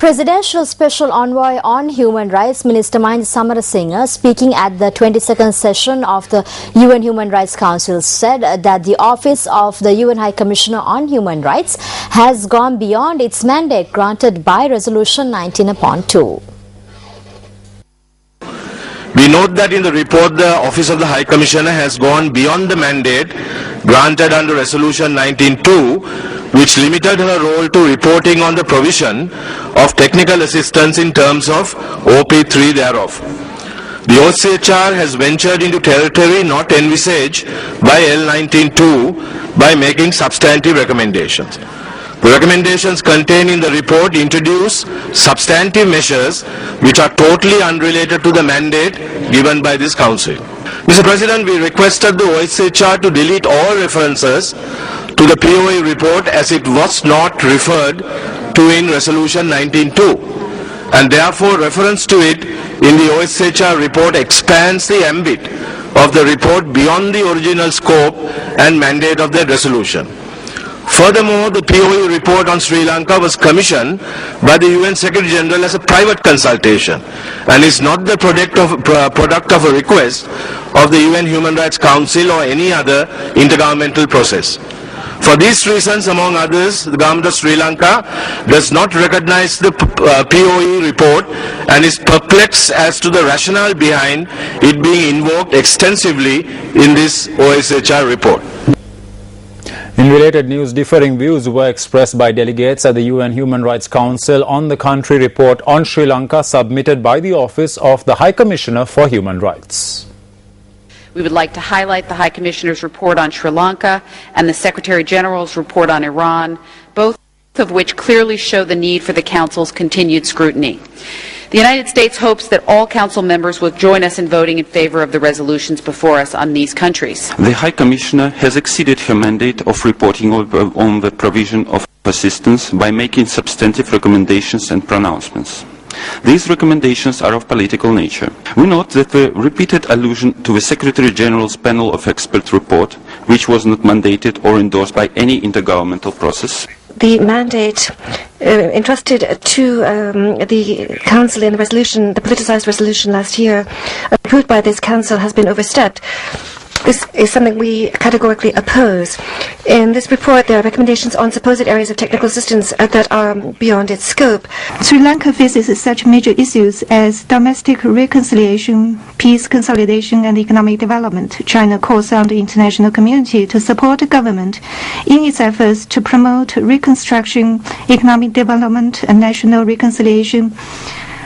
Presidential Special Envoy on Human Rights Minister Mahinda Samarasinghe, speaking at the 22nd session of the UN Human Rights Council, said that the office of the UN High Commissioner on Human Rights has gone beyond its mandate granted by Resolution 19/2. We note that in the report, the Office of the High Commissioner has gone beyond the mandate granted under Resolution 19/2, which limited her role to reporting on the provision of technical assistance in terms of OP3 thereof. The OHCHR has ventured into territory not envisaged by L19/2 by making substantive recommendations. The recommendations contained in the report introduce substantive measures which are totally unrelated to the mandate given by this Council. Mr. President, we requested the OHCHR to delete all references to the POA report as it was not referred to in Resolution 19/2, and therefore reference to it in the OHCHR report expands the ambit of the report beyond the original scope and mandate of the resolution. Furthermore, the POA report on Sri Lanka was commissioned by the UN Secretary General as a private consultation and is not the product of a request of the UN Human Rights Council or any other intergovernmental process. For these reasons, among others, the government of Sri Lanka does not recognize the POE report and is perplexed as to the rationale behind it being invoked extensively in this OHCHR report. In related news, differing views were expressed by delegates at the UN Human Rights Council on the country report on Sri Lanka submitted by the Office of the High Commissioner for Human Rights. We would like to highlight the High Commissioner's report on Sri Lanka and the Secretary General's report on Iran, both of which clearly show the need for the Council's continued scrutiny. The United States hopes that all Council members will join us in voting in favor of the resolutions before us on these countries. The High Commissioner has exceeded her mandate of reporting on the provision of assistance by making substantive recommendations and pronouncements. These recommendations are of political nature. We note that the repeated allusion to the Secretary General's panel of experts report, which was not mandated or endorsed by any intergovernmental process. The mandate entrusted to the Council in the resolution, the politicized resolution last year, approved by this Council, has been overstepped. This is something we categorically oppose. In this report, there are recommendations on supposed areas of technical assistance that are beyond its scope. Sri Lanka faces such major issues as domestic reconciliation, peace consolidation, and economic development. China calls on the international community to support the government in its efforts to promote reconstruction, economic development, and national reconciliation,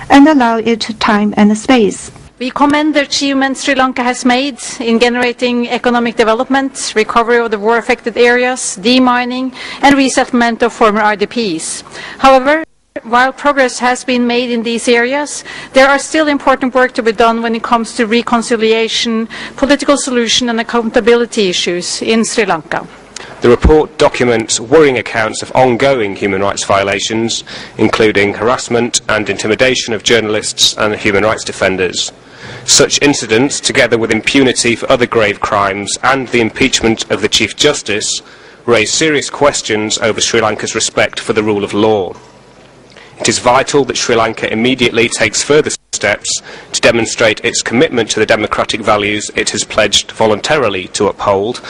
and allow it time and space. We commend the achievements Sri Lanka has made in generating economic development, recovery of the war-affected areas, demining, and resettlement of former RDPs. However, while progress has been made in these areas, there are still important work to be done when it comes to reconciliation, political solution, and accountability issues in Sri Lanka. The report documents worrying accounts of ongoing human rights violations, including harassment and intimidation of journalists and human rights defenders. Such incidents, together with impunity for other grave crimes and the impeachment of the Chief Justice, raise serious questions over Sri Lanka's respect for the rule of law. It is vital that Sri Lanka immediately takes further steps to demonstrate its commitment to the democratic values it has pledged voluntarily to uphold,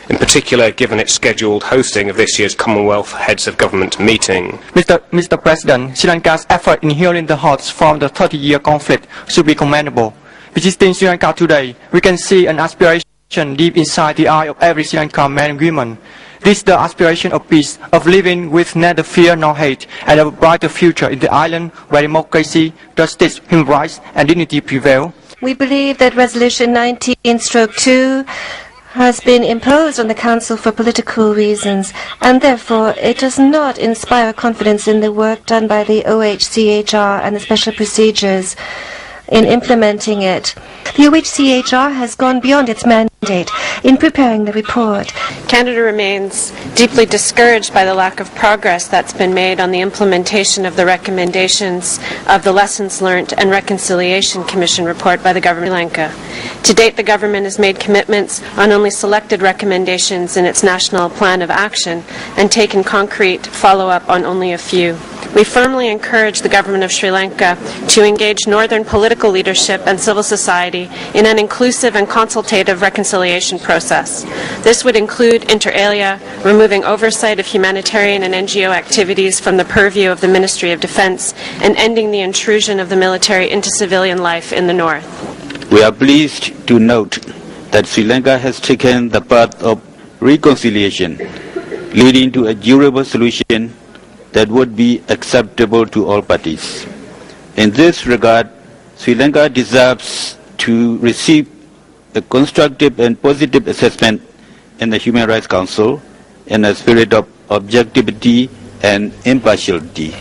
in particular given its scheduled hosting of this year's Commonwealth Heads of Government meeting. Mr. President, Sri Lanka's effort in healing the hurts from the 30-year conflict should be commendable. Visiting Sri Lanka today, we can see an aspiration deep inside the eye of every Sri Lankan man and woman. This is the aspiration of peace, of living with neither fear nor hate, and a brighter future in the island where democracy, justice, human rights, and dignity prevail. We believe that Resolution 19/2 has been imposed on the Council for political reasons, and therefore it does not inspire confidence in the work done by the OHCHR and the special procedures in implementing it. The OHCHR has gone beyond its mandate in preparing the report. Canada remains deeply discouraged by the lack of progress that's been made on the implementation of the recommendations of the Lessons Learned and Reconciliation Commission report by the Government of Sri Lanka. To date, the government has made commitments on only selected recommendations in its National Plan of Action and taken concrete follow-up on only a few. We firmly encourage the government of Sri Lanka to engage northern political leadership and civil society in an inclusive and consultative reconciliation process. This would include, inter alia, removing oversight of humanitarian and NGO activities from the purview of the Ministry of Defense and ending the intrusion of the military into civilian life in the north. We are pleased to note that Sri Lanka has taken the path of reconciliation, leading to a durable solution that would be acceptable to all parties. In this regard, Sri Lanka deserves to receive a constructive and positive assessment in the Human Rights Council in a spirit of objectivity and impartiality.